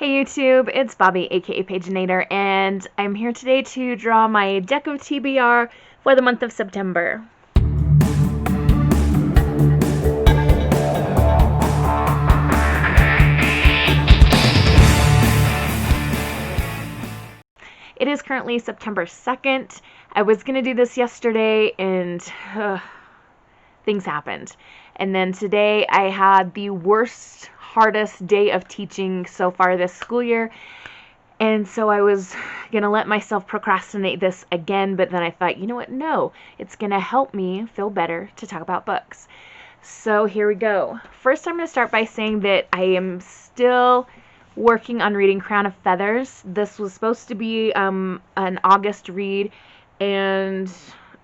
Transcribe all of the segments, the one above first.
Hey YouTube, it's Bobi, aka Paginator, and I'm here today to draw my Deck of TBR for the month of September. It is currently September 2nd. I was going to do this yesterday and things happened. And then today I had the worst, hardest day of teaching so far this school year. And so I was going to let myself procrastinate this again, but then I thought, you know what? No, it's going to help me feel better to talk about books. So here we go. First, I'm going to start by saying that I am still working on reading Crown of Feathers. This was supposed to be an August read, and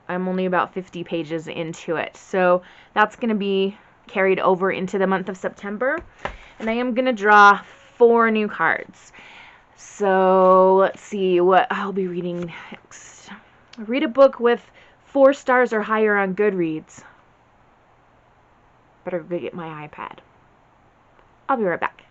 I'm only about 50 pages into it. So that's going to be carried over into the month of September. And I am going to draw 4 new cards. So let's see what I'll be reading next. Read a book with 4 stars or higher on Goodreads. Better go get my iPad. I'll be right back.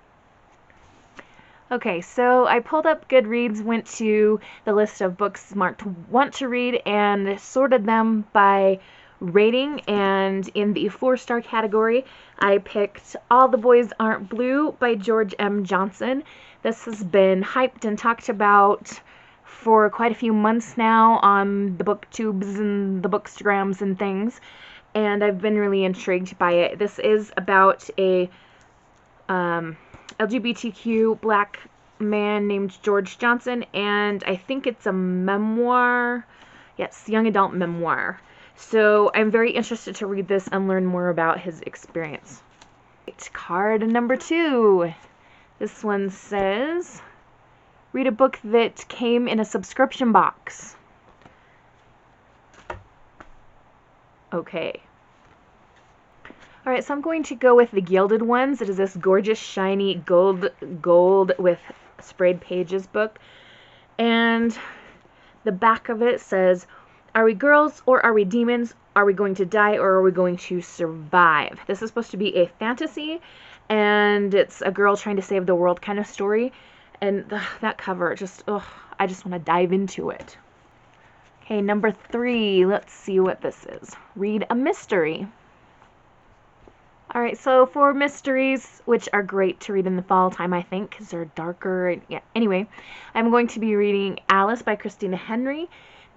Okay, so I pulled up Goodreads, went to the list of books marked want to read, and sorted them by rating. And in the 4-star category, I picked All the Boys Aren't Blue by George M. Johnson. This has been hyped and talked about for quite a few months now on the booktubes and the bookstagrams and things, and I've been really intrigued by it. This is about a LGBTQ black man named George Johnson, and I think it's a memoir. Yes, young adult memoir. So I'm very interested to read this and learn more about his experience. Card number 2. This one says, read a book that came in a subscription box. Okay. Alright, so I'm going to go with the Gilded Ones. It is this gorgeous, shiny gold with sprayed pages book. And the back of it says, are we girls or are we demons? Are we going to die or are we going to survive? This is supposed to be a fantasy, and it's a girl trying to save the world kind of story. And that cover, just, I just want to dive into it. Okay, number 3. Let's see what this is. Read a mystery. Alright, so for mysteries, which are great to read in the fall time, I think, because they're darker. And, yeah. Anyway, I'm going to be reading Alice by Christina Henry.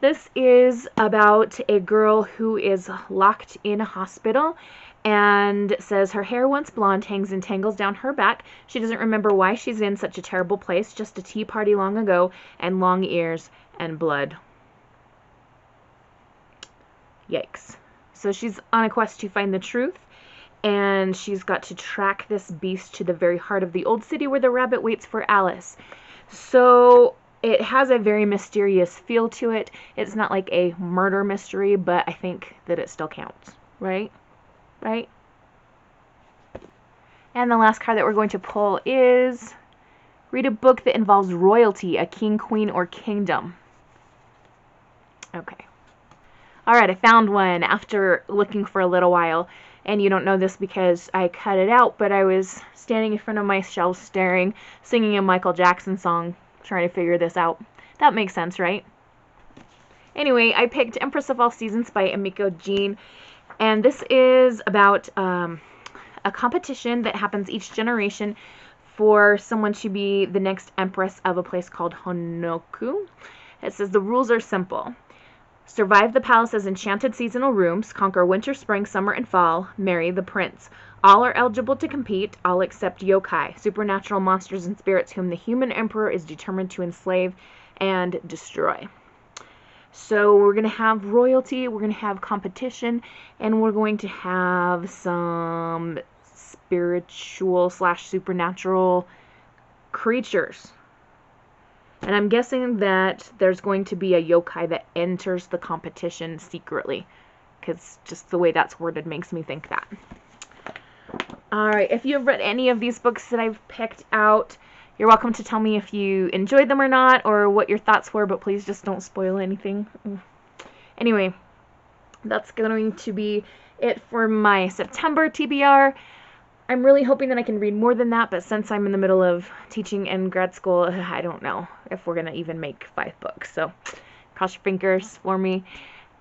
This is about a girl who is locked in a hospital and says her hair, once blonde, hangs and tangles down her back. She doesn't remember why she's in such a terrible place, just a tea party long ago, and long ears and blood. Yikes. So she's on a quest to find the truth, and she's got to track this beast to the very heart of the old city where the rabbit waits for Alice. So it has a very mysterious feel to it. It's not like a murder mystery, but I think that it still counts, right? Right? And the last card that we're going to pull is read a book that involves royalty, a king, queen, or kingdom. Okay. Alright, I found one after looking for a little while. And you don't know this because I cut it out, but I was standing in front of my shelf staring, singing a Michael Jackson song, trying to figure this out. That makes sense, right? Anyway, I picked Empress of All Seasons by Emiko Jean. And this is about a competition that happens each generation for someone to be the next empress of a place called Honoku. It says the rules are simple. Survive the palace's enchanted seasonal rooms, conquer winter, spring, summer, and fall, marry the prince. All are eligible to compete, all except yokai, supernatural monsters and spirits whom the human emperor is determined to enslave and destroy. So we're going to have royalty, we're going to have competition, and we're going to have some spiritual / supernatural creatures. And I'm guessing that there's going to be a yokai that enters the competition secretly, because just the way that's worded makes me think that. Alright, if you have read any of these books that I've picked out, you're welcome to tell me if you enjoyed them or not, or what your thoughts were, but please just don't spoil anything. Anyway, that's going to be it for my September TBR. I'm really hoping that I can read more than that, but since I'm in the middle of teaching in grad school, I don't know if we're going to even make 5 books. So cross your fingers for me.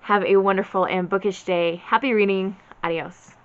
Have a wonderful and bookish day. Happy reading. Adios.